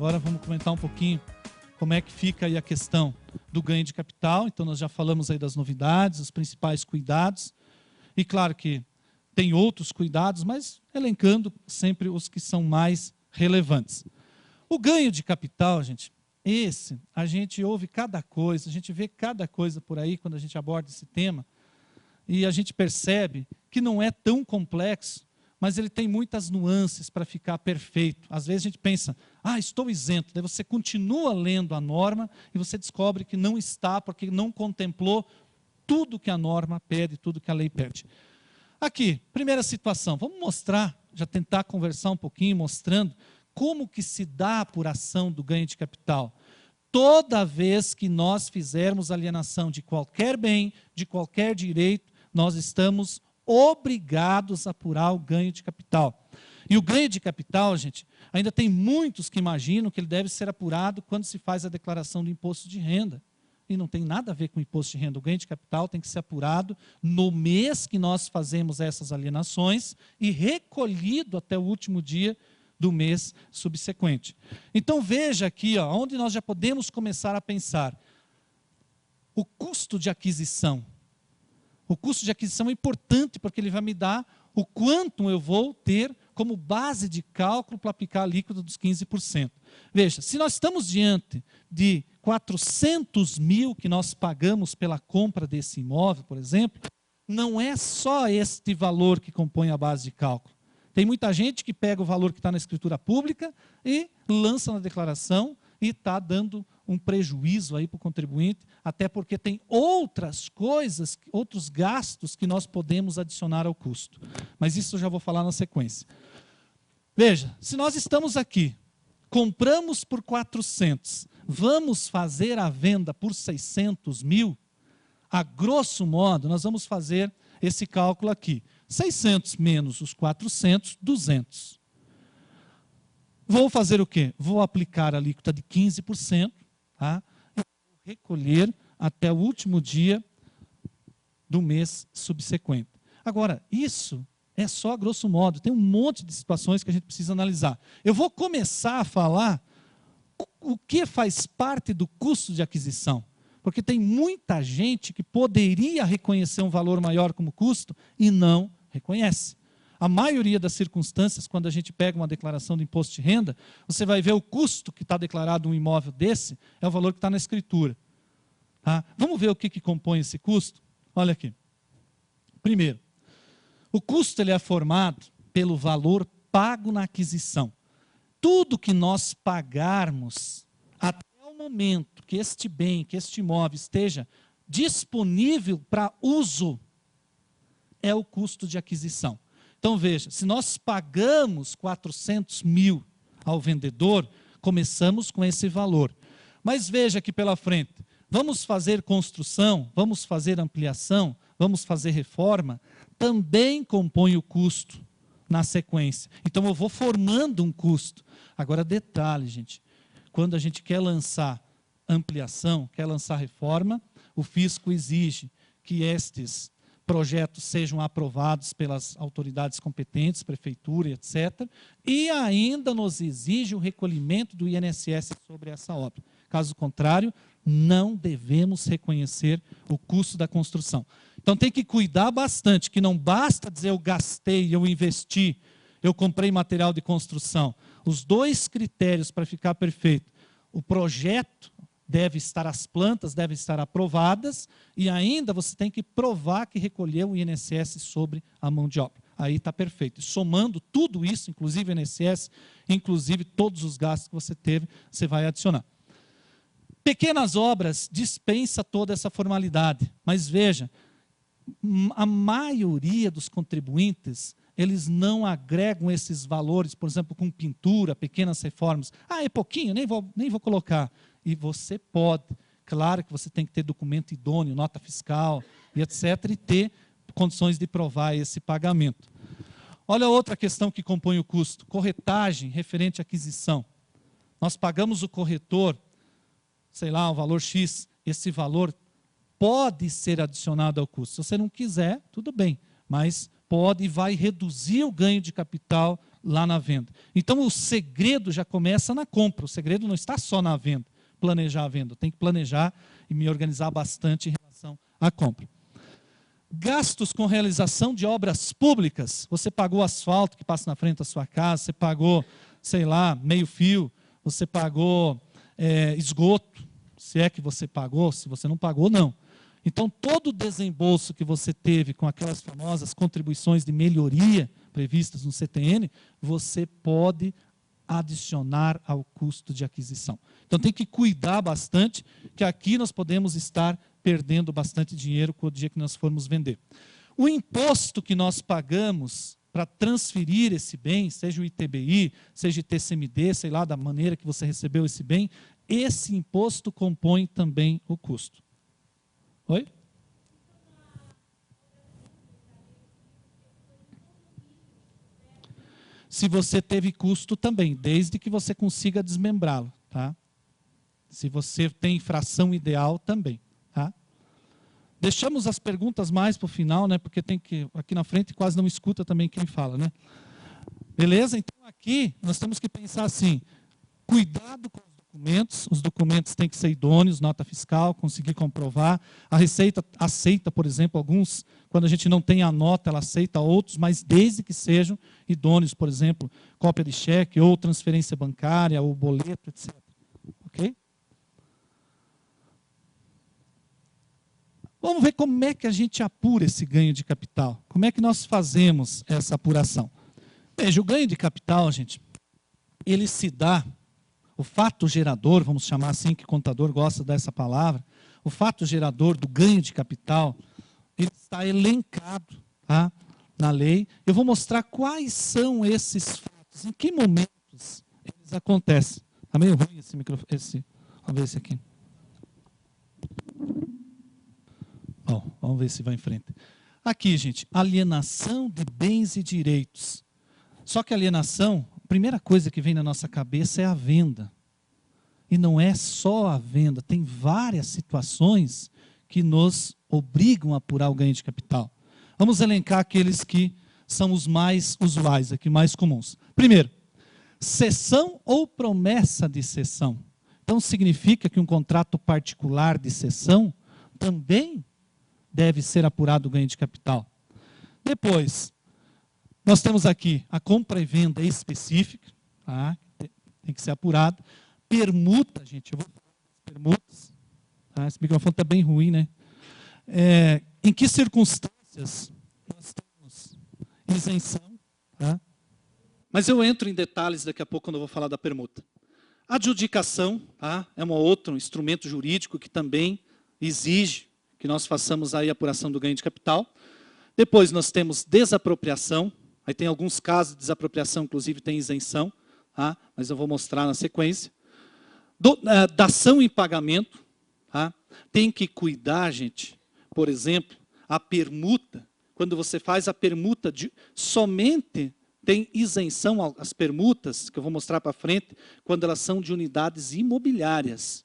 Agora vamos comentar um pouquinho como é que fica aí a questão do ganho de capital. Então nós já falamos aí das novidades, os principais cuidados. E claro que tem outros cuidados, mas elencando sempre os que são mais relevantes. O ganho de capital, gente, a gente ouve cada coisa, a gente vê cada coisa por aí quando a gente aborda esse tema, e a gente percebe que não é tão complexo, mas ele tem muitas nuances para ficar perfeito. Às vezes a gente pensa, estou isento. Daí você continua lendo a norma e você descobre que não está, porque não contemplou tudo que a norma pede, tudo que a lei pede. Aqui, primeira situação, vamos mostrar, já tentar conversar um pouquinho, mostrando como que se dá a apuração do ganho de capital. Toda vez que nós fizermos alienação de qualquer bem, de qualquer direito, nós estamos obrigados a apurar o ganho de capital. E o ganho de capital, gente, ainda tem muitos que imaginam que ele deve ser apurado quando se faz a declaração do imposto de renda. E não tem nada a ver com o imposto de renda. O ganho de capital tem que ser apurado no mês que nós fazemos essas alienações e recolhido até o último dia do mês subsequente. Então veja aqui, onde nós já podemos começar a pensar. O custo de aquisição. O custo de aquisição é importante porque ele vai me dar o quanto eu vou ter como base de cálculo para aplicar a alíquota dos 15%. Veja, se nós estamos diante de 400 mil que nós pagamos pela compra desse imóvel, por exemplo, não é só este valor que compõe a base de cálculo. Tem muita gente que pega o valor que está na escritura pública e lança na declaração e está dando um prejuízo aí para o contribuinte, até porque tem outras coisas, outros gastos que nós podemos adicionar ao custo. Mas isso eu já vou falar na sequência. Veja, se nós estamos aqui, compramos por 400, vamos fazer a venda por 600 mil, a grosso modo, nós vamos fazer esse cálculo aqui. 600 menos os 400, 200. Vou fazer o quê? Vou aplicar a alíquota de 15%, tá? E vou recolher até o último dia do mês subsequente. Agora, isso é só grosso modo, tem um monte de situações que a gente precisa analisar. Eu vou começar a falar o que faz parte do custo de aquisição, porque tem muita gente que poderia reconhecer um valor maior como custo e não reconhece. A maioria das circunstâncias, quando a gente pega uma declaração de imposto de renda, você vai ver o custo que está declarado um imóvel desse, é o valor que está na escritura. Tá? Vamos ver o que compõe esse custo? Olha aqui. Primeiro, o custo ele é formado pelo valor pago na aquisição. Tudo que nós pagarmos até o momento que este bem, que este imóvel esteja disponível para uso, é o custo de aquisição. Então veja, se nós pagamos 400 mil ao vendedor, começamos com esse valor. Mas veja aqui pela frente, vamos fazer construção, vamos fazer ampliação, vamos fazer reforma, também compõe o custo na sequência. Então eu vou formando um custo. Agora detalhe, gente, quando a gente quer lançar ampliação, quer lançar reforma, o fisco exige que estes projetos sejam aprovados pelas autoridades competentes, prefeitura, etc. E ainda nos exige o recolhimento do INSS sobre essa obra. Caso contrário, não devemos reconhecer o custo da construção. Então tem que cuidar bastante, que não basta dizer eu gastei, eu investi, eu comprei material de construção. Os dois critérios para ficar perfeito, o projeto deve estar, as plantas devem estar aprovadas e ainda você tem que provar que recolheu o INSS sobre a mão de obra. Aí está perfeito. E somando tudo isso, inclusive o INSS, inclusive todos os gastos que você teve, você vai adicionar. Pequenas obras dispensa toda essa formalidade, mas veja, a maioria dos contribuintes, eles não agregam esses valores, por exemplo, com pintura, pequenas reformas. É pouquinho, nem vou colocar. E você pode, claro que você tem que ter documento idôneo, nota fiscal e etc. e ter condições de provar esse pagamento. Olha outra questão que compõe o custo, corretagem referente à aquisição. Nós pagamos o corretor, sei lá, o valor X, esse valor pode ser adicionado ao custo. Se você não quiser, tudo bem, mas pode e vai reduzir o ganho de capital lá na venda. Então, o segredo já começa na compra. O segredo não está só na venda, planejar a venda. Tem que planejar e me organizar bastante em relação à compra. Gastos com realização de obras públicas. Você pagou asfalto que passa na frente da sua casa, você pagou, sei lá, meio fio, você pagou esgoto, se é que você pagou, se você não pagou, não. Então, todo o desembolso que você teve com aquelas famosas contribuições de melhoria previstas no CTN, você pode adicionar ao custo de aquisição. Então, tem que cuidar bastante, que aqui nós podemos estar perdendo bastante dinheiro com o dia que nós formos vender. O imposto que nós pagamos para transferir esse bem, seja o ITBI, seja o TCMD, sei lá, da maneira que você recebeu esse bem, esse imposto compõe também o custo. Oi? Se você teve custo também, desde que você consiga desmembrá-lo, tá? Se você tem fração ideal também, tá? Deixamos as perguntas mais para o final, né? Porque tem que aqui na frente quase não escuta também quem fala, né? Beleza? Então aqui nós temos que pensar assim: cuidado com os documentos têm que ser idôneos, nota fiscal, conseguir comprovar. A Receita aceita, por exemplo, alguns, quando a gente não tem a nota, ela aceita outros, mas desde que sejam idôneos, por exemplo, cópia de cheque, ou transferência bancária, ou boleto, etc. Ok? Vamos ver como é que a gente apura esse ganho de capital. Como é que nós fazemos essa apuração? Veja, o ganho de capital, gente, ele se dá. O fato gerador, vamos chamar assim, que o contador gosta dessa palavra, o fato gerador do ganho de capital, ele está elencado, tá, na lei. Eu vou mostrar quais são esses fatos, em que momentos eles acontecem. Está meio ruim esse microfone, vamos ver esse aqui. Bom, vamos ver se vai em frente. Aqui, gente, alienação de bens e direitos. Só que a alienação, a primeira coisa que vem na nossa cabeça é a venda. E não é só a venda, tem várias situações que nos obrigam a apurar o ganho de capital. Vamos elencar aqueles que são os mais usuais, aqui mais comuns. Primeiro, cessão ou promessa de cessão. Então significa que um contrato particular de cessão também deve ser apurado o ganho de capital. Depois, nós temos aqui a compra e venda específica, tá? Tem que ser apurado. Permuta, gente, eu vou falar das permutas. Tá? Esse microfone está bem ruim, né? Em que circunstâncias nós temos isenção? Tá? Mas eu entro em detalhes daqui a pouco quando eu vou falar da permuta. Adjudicação, tá? É um outro instrumento jurídico que também exige que nós façamos aí a apuração do ganho de capital. Depois nós temos desapropriação. Aí tem alguns casos de desapropriação, inclusive tem isenção, tá? Mas eu vou mostrar na sequência. Dação em pagamento. Tá? Tem que cuidar, gente, por exemplo, a permuta. Quando você faz a permuta, somente tem isenção as permutas, que eu vou mostrar para frente, quando elas são de unidades imobiliárias.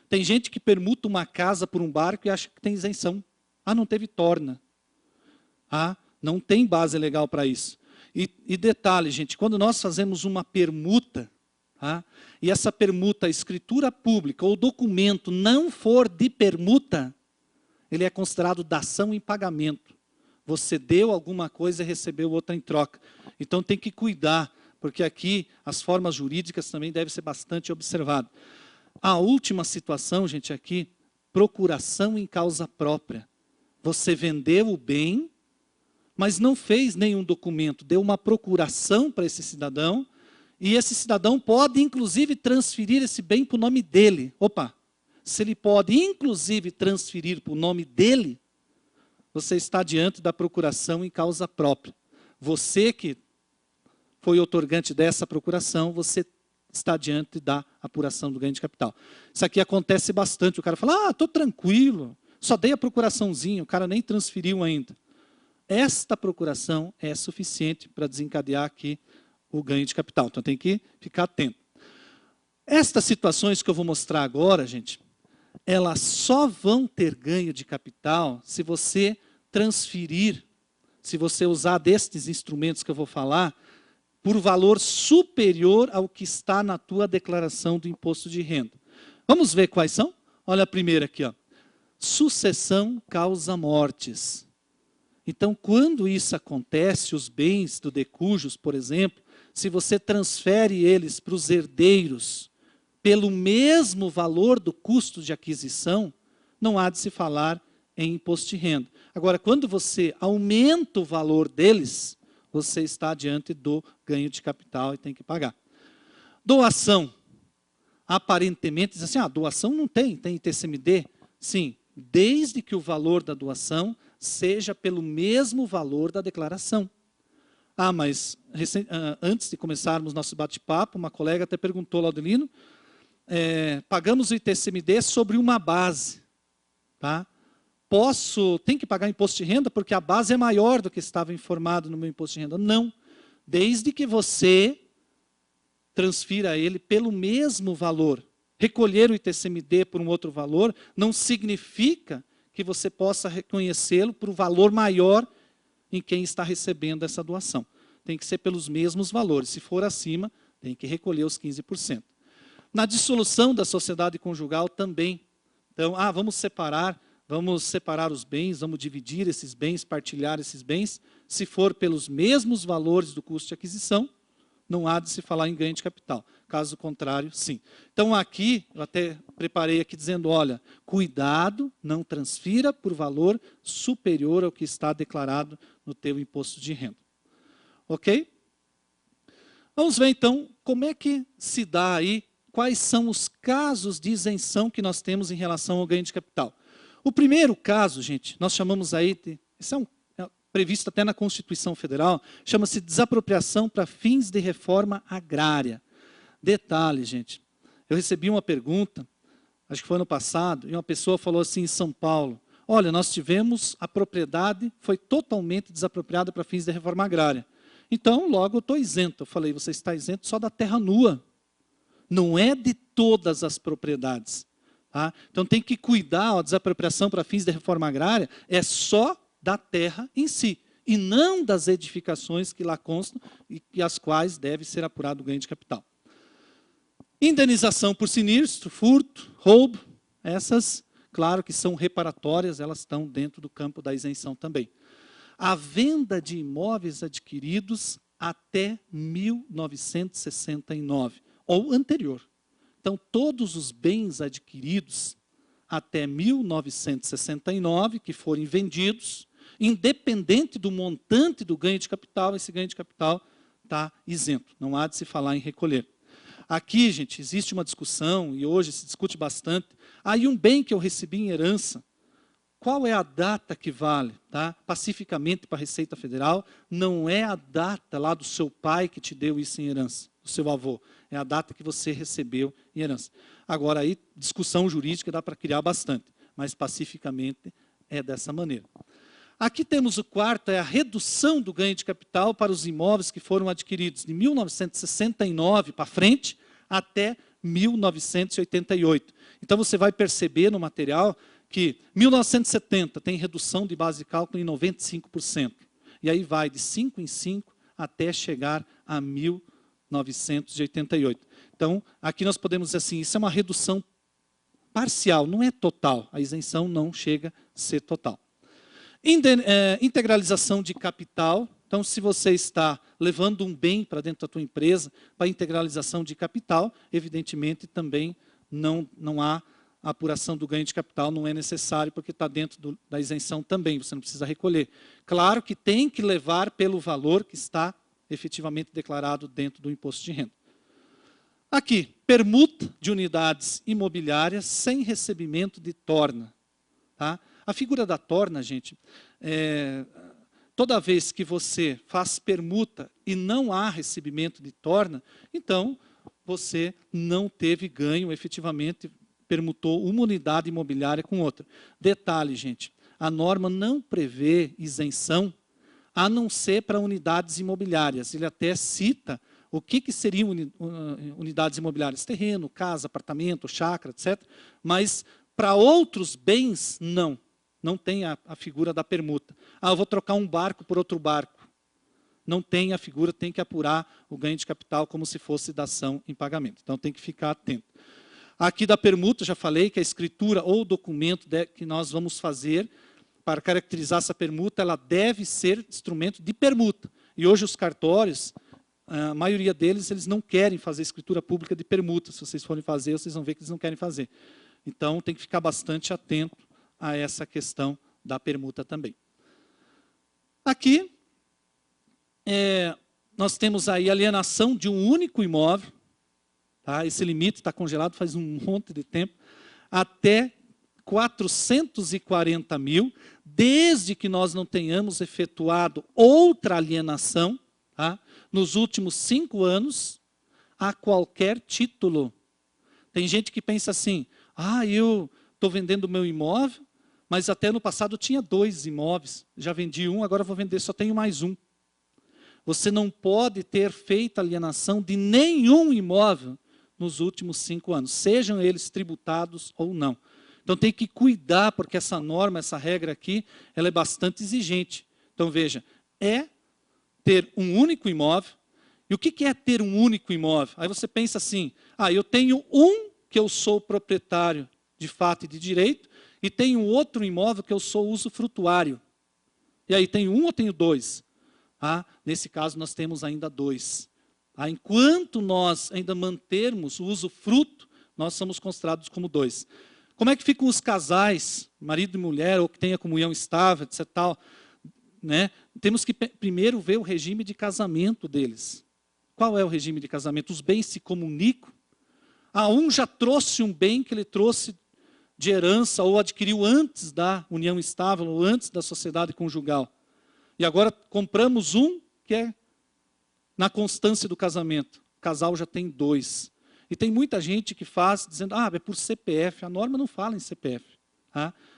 Tem gente que permuta uma casa por um barco e acha que tem isenção. Ah, não teve torna. Ah, não tem base legal para isso. E detalhe, gente, quando nós fazemos uma permuta, tá, e essa permuta, a escritura pública ou documento não for de permuta, ele é considerado dação em pagamento. Você deu alguma coisa e recebeu outra em troca. Então tem que cuidar, porque aqui as formas jurídicas também devem ser bastante observadas. A última situação, gente, aqui, procuração em causa própria. Você vendeu o bem, mas não fez nenhum documento, deu uma procuração para esse cidadão, e esse cidadão pode, inclusive, transferir esse bem para o nome dele. Opa, se ele pode, inclusive, transferir para o nome dele, você está diante da procuração em causa própria. Você que foi outorgante dessa procuração, você está diante da apuração do ganho de capital. Isso aqui acontece bastante. O cara fala, estou tranquilo, só dei a procuraçãozinha, o cara nem transferiu ainda. Esta procuração é suficiente para desencadear aqui o ganho de capital. Então tem que ficar atento. Estas situações que eu vou mostrar agora, gente, elas só vão ter ganho de capital se você transferir, se você usar destes instrumentos que eu vou falar, por valor superior ao que está na tua declaração do imposto de renda. Vamos ver quais são? Olha a primeira aqui, ó. Sucessão causa mortes. Então, quando isso acontece, os bens do decujus, por exemplo, se você transfere eles para os herdeiros pelo mesmo valor do custo de aquisição, não há de se falar em imposto de renda. Agora, quando você aumenta o valor deles, você está diante do ganho de capital e tem que pagar. Doação. Aparentemente, diz assim, doação não tem ITCMD. Sim, desde que o valor da doação seja pelo mesmo valor da declaração. Mas antes de começarmos nosso bate-papo, uma colega até perguntou, Laudelino, pagamos o ITCMD sobre uma base, tá? Tem que pagar imposto de renda porque a base é maior do que estava informado no meu imposto de renda? Não, desde que você transfira ele pelo mesmo valor. Recolher o ITCMD por um outro valor não significa que você possa reconhecê-lo por um valor maior em quem está recebendo essa doação. Tem que ser pelos mesmos valores. Se for acima, tem que recolher os 15%. Na dissolução da sociedade conjugal também. Então, vamos separar os bens, vamos dividir esses bens, partilhar esses bens. Se for pelos mesmos valores do custo de aquisição, não há de se falar em ganho de capital. Caso contrário, sim. Então aqui, eu até preparei aqui dizendo, olha, cuidado, não transfira por valor superior ao que está declarado no teu imposto de renda. Ok? Vamos ver então como é que se dá aí, quais são os casos de isenção que nós temos em relação ao ganho de capital. O primeiro caso, gente, nós chamamos aí, isso é previsto até na Constituição Federal, chama-se desapropriação para fins de reforma agrária. Detalhe, gente, eu recebi uma pergunta, acho que foi ano passado, e uma pessoa falou assim em São Paulo, olha, nós tivemos a propriedade, foi totalmente desapropriada para fins de reforma agrária. Então, logo eu estou isento. Eu falei, você está isento só da terra nua, não é de todas as propriedades. Tá? Então tem que cuidar, a desapropriação para fins de reforma agrária é só da terra em si, e não das edificações que lá constam e as quais deve ser apurado o ganho de capital. Indenização por sinistro, furto, roubo, essas, claro que são reparatórias, elas estão dentro do campo da isenção também. A venda de imóveis adquiridos até 1969, ou anterior. Então, todos os bens adquiridos até 1969, que forem vendidos, independente do montante do ganho de capital, esse ganho de capital está isento, não há de se falar em recolher. Aqui, gente, existe uma discussão, e hoje se discute bastante, aí um bem que eu recebi em herança, qual é a data que vale? Tá? Pacificamente para a Receita Federal, não é a data lá do seu pai que te deu isso em herança, do seu avô, é a data que você recebeu em herança. Agora, aí, discussão jurídica dá para criar bastante, mas pacificamente é dessa maneira. Aqui temos o quarto, é a redução do ganho de capital para os imóveis que foram adquiridos de 1969 para frente até 1988. Então você vai perceber no material que 1970 tem redução de base de cálculo em 95%. E aí vai de 5 em 5 até chegar a 1988. Então, aqui nós podemos dizer assim, isso é uma redução parcial, não é total. A isenção não chega a ser total. Integralização de capital. Então, se você está levando um bem para dentro da tua empresa, para integralização de capital, evidentemente também não há a apuração do ganho de capital, não é necessário, porque está dentro da isenção também, você não precisa recolher. Claro que tem que levar pelo valor que está efetivamente declarado dentro do imposto de renda. Aqui, permuta de unidades imobiliárias sem recebimento de torna. Tá? A figura da torna, gente, toda vez que você faz permuta e não há recebimento de torna, então você não teve ganho, efetivamente permutou uma unidade imobiliária com outra. Detalhe, gente, a norma não prevê isenção a não ser para unidades imobiliárias. Ele até cita o que seriam unidades imobiliárias, terreno, casa, apartamento, chácara, etc. Mas para outros bens, não tem a figura da permuta. Eu vou trocar um barco por outro barco. não tem a figura, tem que apurar o ganho de capital como se fosse dação em pagamento. Então tem que ficar atento. Aqui da permuta, já falei que a escritura ou documento que nós vamos fazer para caracterizar essa permuta, ela deve ser instrumento de permuta. E hoje os cartórios, a maioria deles, eles não querem fazer escritura pública de permuta. Se vocês forem fazer, vocês vão ver que eles não querem fazer. Então tem que ficar bastante atento a essa questão da permuta também. Aqui, nós temos aí a alienação de um único imóvel. Tá? Esse limite está congelado faz um monte de tempo. Até 440 mil, desde que nós não tenhamos efetuado outra alienação, tá? Nos últimos 5 anos, a qualquer título. Tem gente que pensa assim, eu estou vendendo o meu imóvel, mas até no passado eu tinha 2 imóveis, já vendi um, agora vou vender, só tenho mais um. Você não pode ter feito alienação de nenhum imóvel nos últimos 5 anos, sejam eles tributados ou não. Então tem que cuidar, porque essa norma, essa regra aqui, ela é bastante exigente. Então veja, ter um único imóvel. E o que é ter um único imóvel? Aí você pensa assim, eu tenho um que eu sou proprietário de fato e de direito, e tenho outro imóvel que eu sou usufrutuário. E aí, tenho um ou tenho 2? Nesse caso, nós temos ainda 2. Enquanto nós ainda mantermos o usufruto, nós somos considerados como 2. Como é que ficam os casais, marido e mulher, ou que tenha comunhão estável, etc. Tal, né? Temos que primeiro ver o regime de casamento deles. Qual é o regime de casamento? Os bens se comunicam? Um já trouxe um bem que ele trouxe de herança ou adquiriu antes da união estável ou antes da sociedade conjugal. E agora compramos um que é na constância do casamento. O casal já tem 2. E tem muita gente que faz dizendo, é por CPF. A norma não fala em CPF.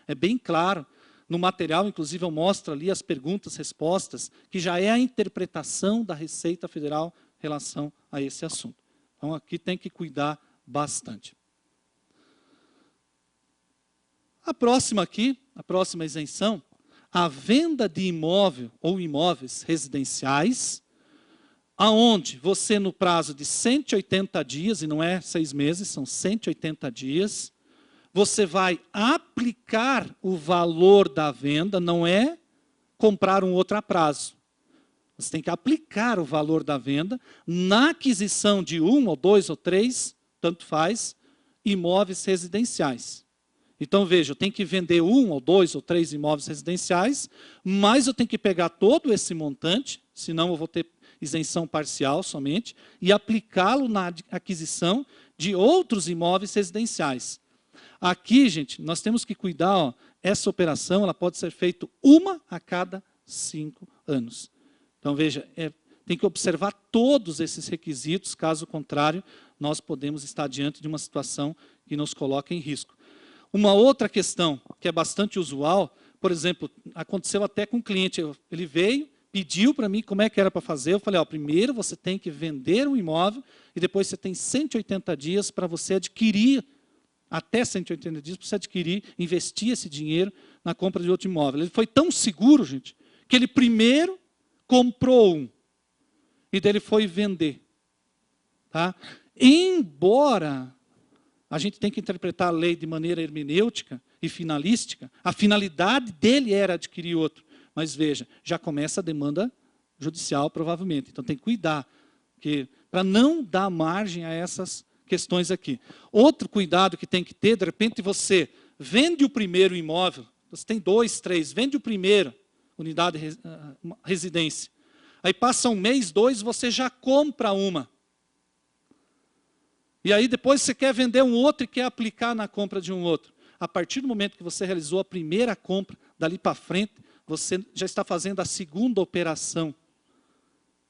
É bem claro. No material, inclusive, eu mostro ali as perguntas, respostas, que já é a interpretação da Receita Federal em relação a esse assunto. Então, aqui tem que cuidar bastante. A próxima aqui, a próxima isenção, a venda de imóvel ou imóveis residenciais, aonde você, no prazo de 180 dias, e não é 6 meses, são 180 dias, você vai aplicar o valor da venda, não é comprar um outro a prazo. Você tem que aplicar o valor da venda na aquisição de 1 ou 2 ou 3, tanto faz, imóveis residenciais. Então, veja, eu tenho que vender 1 ou 2 ou 3 imóveis residenciais, mas eu tenho que pegar todo esse montante, senão eu vou ter isenção parcial somente, e aplicá-lo na aquisição de outros imóveis residenciais. Aqui, gente, nós temos que cuidar, essa operação ela pode ser feita 1 a cada 5 anos. Então, veja, tem que observar todos esses requisitos, caso contrário, nós podemos estar diante de uma situação que nos coloca em risco. Uma outra questão que é bastante usual, por exemplo, aconteceu até com um cliente, ele veio, pediu para mim como é que era para fazer, eu falei, primeiro você tem que vender um imóvel e depois você tem 180 dias para você adquirir, até 180 dias para você adquirir, investir esse dinheiro na compra de outro imóvel. Ele foi tão seguro, gente, que ele primeiro comprou um e dele foi vender. Tá? Embora a gente tem que interpretar a lei de maneira hermenêutica e finalística, a finalidade dele era adquirir outro. Mas veja, já começa a demanda judicial, provavelmente. Então tem que cuidar, para não dar margem a essas questões aqui. Outro cuidado que tem que ter, de repente você vende o primeiro imóvel, você tem 2, 3, vende o primeiro, unidade residência. Aí passa 1 mês, 2, você já compra uma. E aí depois você quer vender um outro e quer aplicar na compra de um outro. A partir do momento que você realizou a primeira compra, dali para frente, você já está fazendo a segunda operação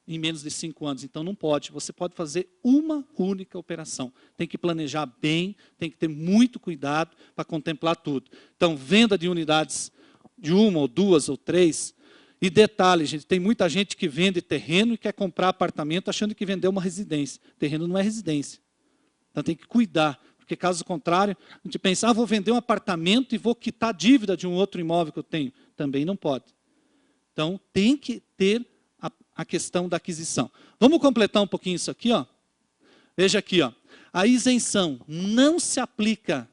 em menos de 5 anos. Então não pode, você pode fazer uma única operação. Tem que planejar bem, tem que ter muito cuidado para contemplar tudo. Então, venda de unidades de 1 ou 2 ou 3. E detalhe, gente, tem muita gente que vende terreno e quer comprar apartamento achando que vendeu uma residência. Terreno não é residência. Então tem que cuidar, porque caso contrário, a gente pensa, vou vender um apartamento e vou quitar a dívida de um outro imóvel que eu tenho. Também não pode. Então tem que ter a questão da aquisição. Vamos completar um pouquinho isso aqui, ó. Veja aqui, ó. A isenção não se aplica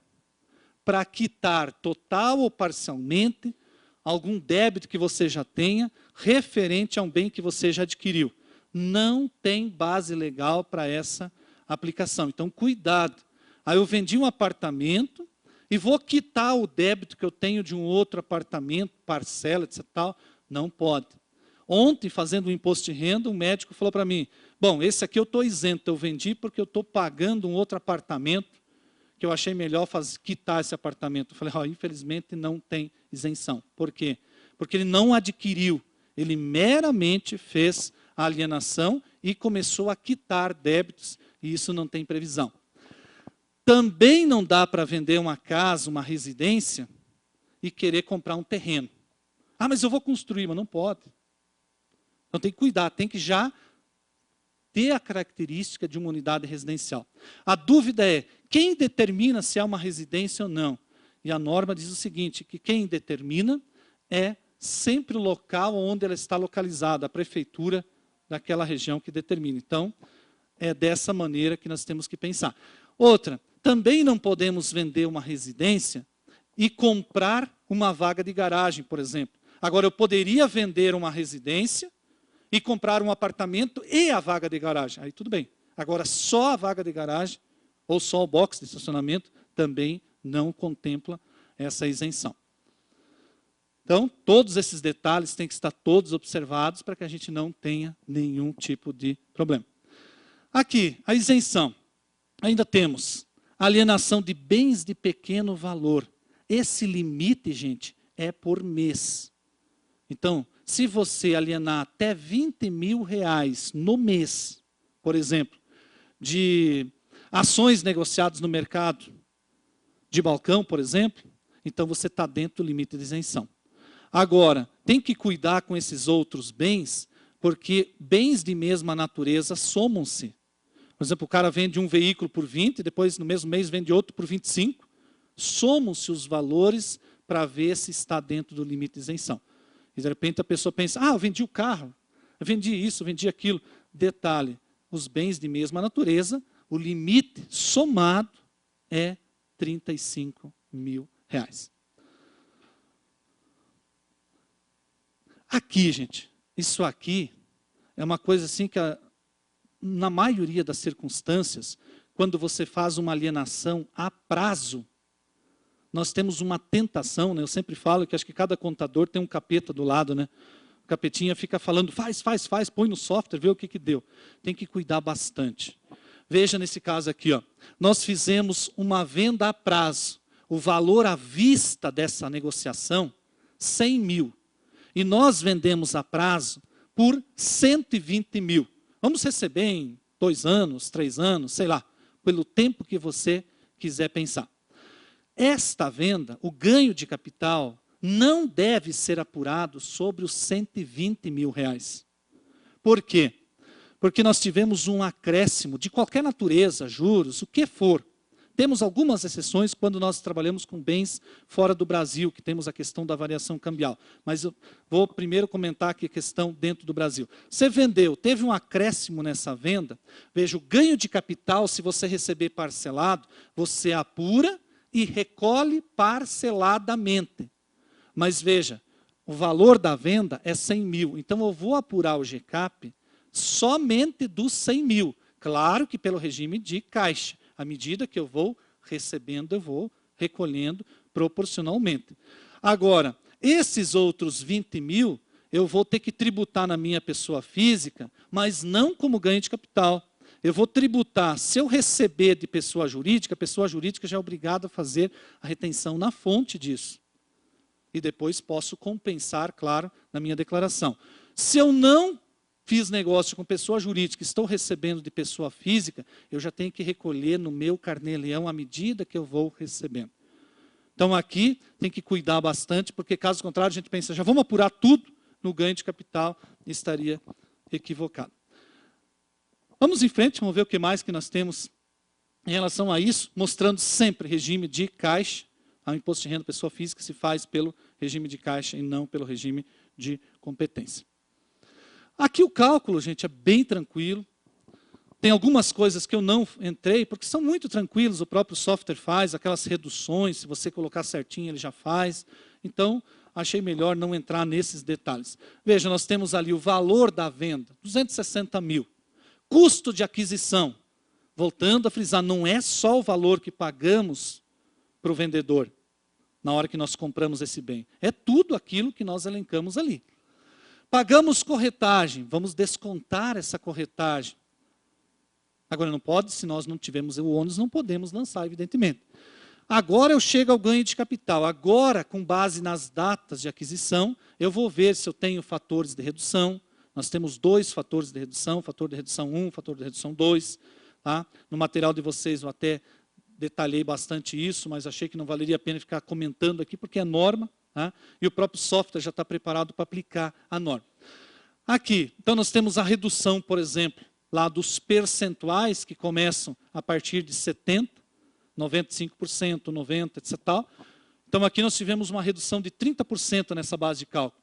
para quitar total ou parcialmente algum débito que você já tenha referente a um bem que você já adquiriu. Não tem base legal para essa aplicação. Então, cuidado. Aí eu vendi um apartamento e vou quitar o débito que eu tenho de um outro apartamento, parcela, etc. Tal. Não pode. Ontem, fazendo o imposto de renda, um médico falou para mim, bom, esse aqui eu estou isento, eu vendi porque eu estou pagando um outro apartamento que eu achei melhor quitar esse apartamento. Eu falei, oh, infelizmente não tem isenção. Por quê? Porque ele não adquiriu, ele meramente fez a alienação e começou a quitar débitos, e isso não tem previsão. Também não dá para vender uma casa, uma residência, e querer comprar um terreno. Ah, mas eu vou construir, mas não pode. Então tem que cuidar, tem que já ter a característica de uma unidade residencial. A dúvida é, quem determina se é uma residência ou não? E a norma diz o seguinte, que quem determina é sempre o local onde ela está localizada, a prefeitura daquela região que determina. Então, é dessa maneira que nós temos que pensar. Outra, também não podemos vender uma residência e comprar uma vaga de garagem, por exemplo. Agora, eu poderia vender uma residência e comprar um apartamento e a vaga de garagem. Aí tudo bem. Agora, só a vaga de garagem ou só o box de estacionamento também não contempla essa isenção. Então, todos esses detalhes têm que estar todos observados para que a gente não tenha nenhum tipo de problema. Aqui, a isenção. Ainda temos alienação de bens de pequeno valor. Esse limite, gente, é por mês. Então, se você alienar até R$20.000 no mês, por exemplo, de ações negociadas no mercado de balcão, por exemplo, então você está dentro do limite de isenção. Agora, tem que cuidar com esses outros bens, porque bens de mesma natureza somam-se. Por exemplo, o cara vende um veículo por 20, depois no mesmo mês vende outro por 25. Somam-se os valores para ver se está dentro do limite de isenção. E de repente a pessoa pensa, ah, eu vendi o carro, eu vendi isso, eu vendi aquilo. Detalhe, os bens de mesma natureza, o limite somado é R$35.000. Aqui, gente, isso aqui é uma coisa assim que, na maioria das circunstâncias, quando você faz uma alienação a prazo, nós temos uma tentação, né? Eu sempre falo que acho que cada contador tem um capeta do lado, né? O capetinha fica falando, faz, põe no software, vê o que deu. Tem que cuidar bastante. Veja nesse caso aqui, ó, nós fizemos uma venda a prazo. O valor à vista dessa negociação, 100 mil. E nós vendemos a prazo por 120 mil. Vamos receber em 2 anos, 3 anos, sei lá, pelo tempo que você quiser pensar. Esta venda, o ganho de capital, não deve ser apurado sobre os 120 mil reais. Por quê? Porque nós tivemos um acréscimo de qualquer natureza, juros, o que for. Temos algumas exceções quando nós trabalhamos com bens fora do Brasil, que temos a questão da variação cambial. Mas eu vou primeiro comentar aqui a questão dentro do Brasil. Você vendeu, teve um acréscimo nessa venda, veja, o ganho de capital, se você receber parcelado, você apura e recolhe parceladamente. Mas veja, o valor da venda é 100 mil. Então eu vou apurar o GCAP somente dos 100 mil. Claro que pelo regime de caixa. À medida que eu vou recebendo, eu vou recolhendo proporcionalmente. Agora, esses outros 20 mil, eu vou ter que tributar na minha pessoa física, mas não como ganho de capital. Eu vou tributar, se eu receber de pessoa jurídica, a pessoa jurídica já é obrigada a fazer a retenção na fonte disso. E depois posso compensar, claro, na minha declaração. Se eu não fiz negócio com pessoa jurídica, estou recebendo de pessoa física, eu já tenho que recolher no meu carnê-leão à medida que eu vou recebendo. Então aqui tem que cuidar bastante, porque caso contrário a gente pensa, já vamos apurar tudo no ganho de capital, e estaria equivocado. Vamos em frente, vamos ver o que mais que nós temos em relação a isso, mostrando sempre regime de caixa. O imposto de renda pessoa física se faz pelo regime de caixa e não pelo regime de competência. Aqui o cálculo, gente, é bem tranquilo. Tem algumas coisas que eu não entrei, porque são muito tranquilos, o próprio software faz, aquelas reduções, se você colocar certinho, ele já faz. Então, achei melhor não entrar nesses detalhes. Veja, nós temos ali o valor da venda, 260 mil. Custo de aquisição, voltando a frisar, não é só o valor que pagamos para o vendedor, na hora que nós compramos esse bem. É tudo aquilo que nós elencamos ali. Pagamos corretagem, vamos descontar essa corretagem. Agora não pode, se nós não tivermos o ônus, não podemos lançar, evidentemente. Agora eu chego ao ganho de capital. Agora, com base nas datas de aquisição, eu vou ver se eu tenho fatores de redução. Nós temos 2 fatores de redução, fator de redução 1, fator de redução 2. Tá? No material de vocês eu até detalhei bastante isso, mas achei que não valeria a pena ficar comentando aqui, porque é norma, tá? E o próprio software já está preparado para aplicar a norma. Aqui, então nós temos a redução, por exemplo, lá dos percentuais que começam a partir de 70%, 95%, 90%, etc. Então aqui nós tivemos uma redução de 30% nessa base de cálculo.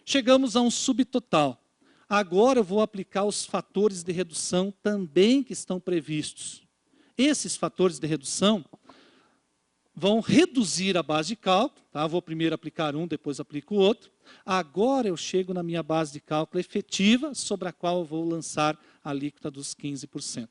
Chegamos a um subtotal. Agora eu vou aplicar os fatores de redução também que estão previstos. Esses fatores de redução vão reduzir a base de cálculo. Tá? Vou primeiro aplicar um, depois aplico o outro. Agora eu chego na minha base de cálculo efetiva, sobre a qual eu vou lançar a alíquota dos 15%.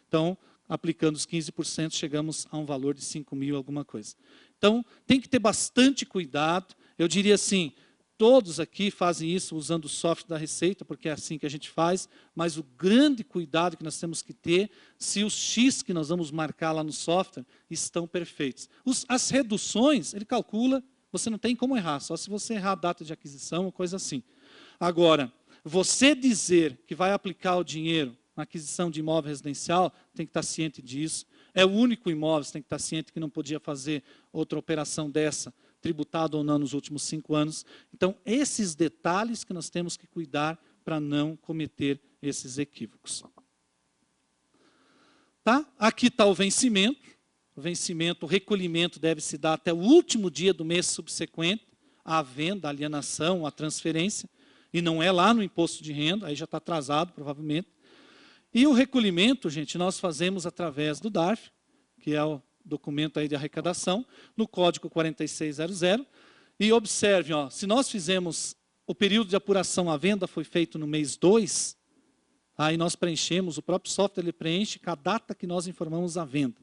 Então, aplicando os 15%, chegamos a um valor de 5 mil alguma coisa. Então, tem que ter bastante cuidado. Eu diria assim, todos aqui fazem isso usando o software da Receita, porque é assim que a gente faz, mas o grande cuidado que nós temos que ter, se os X que nós vamos marcar lá no software estão perfeitos. As reduções, ele calcula, você não tem como errar, só se você errar a data de aquisição ou coisa assim. Agora, você dizer que vai aplicar o dinheiro na aquisição de imóvel residencial, tem que estar ciente disso. É o único imóvel, você tem que estar ciente que não podia fazer outra operação dessa, tributado ou não nos últimos 5 anos. Então, esses detalhes que nós temos que cuidar para não cometer esses equívocos. Tá? Aqui está o vencimento. O vencimento, o recolhimento deve se dar até o último dia do mês subsequente à venda, à alienação, à transferência, e não é lá no imposto de renda, aí já está atrasado provavelmente. E o recolhimento, gente, nós fazemos através do DARF, que é o documento aí de arrecadação, no código 4600. E observe, ó, se nós fizemos o período de apuração à venda foi feito no mês 2, aí nós preenchemos, o próprio software ele preenche com a data que nós informamos a venda.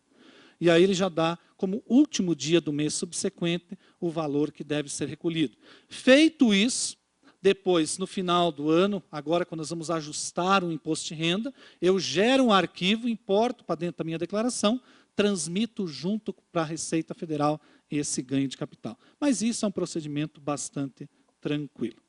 E aí ele já dá como último dia do mês subsequente o valor que deve ser recolhido. Feito isso, depois, no final do ano, agora quando nós vamos ajustar o imposto de renda, eu gero um arquivo, importo para dentro da minha declaração, transmito junto para a Receita Federal esse ganho de capital. Mas isso é um procedimento bastante tranquilo.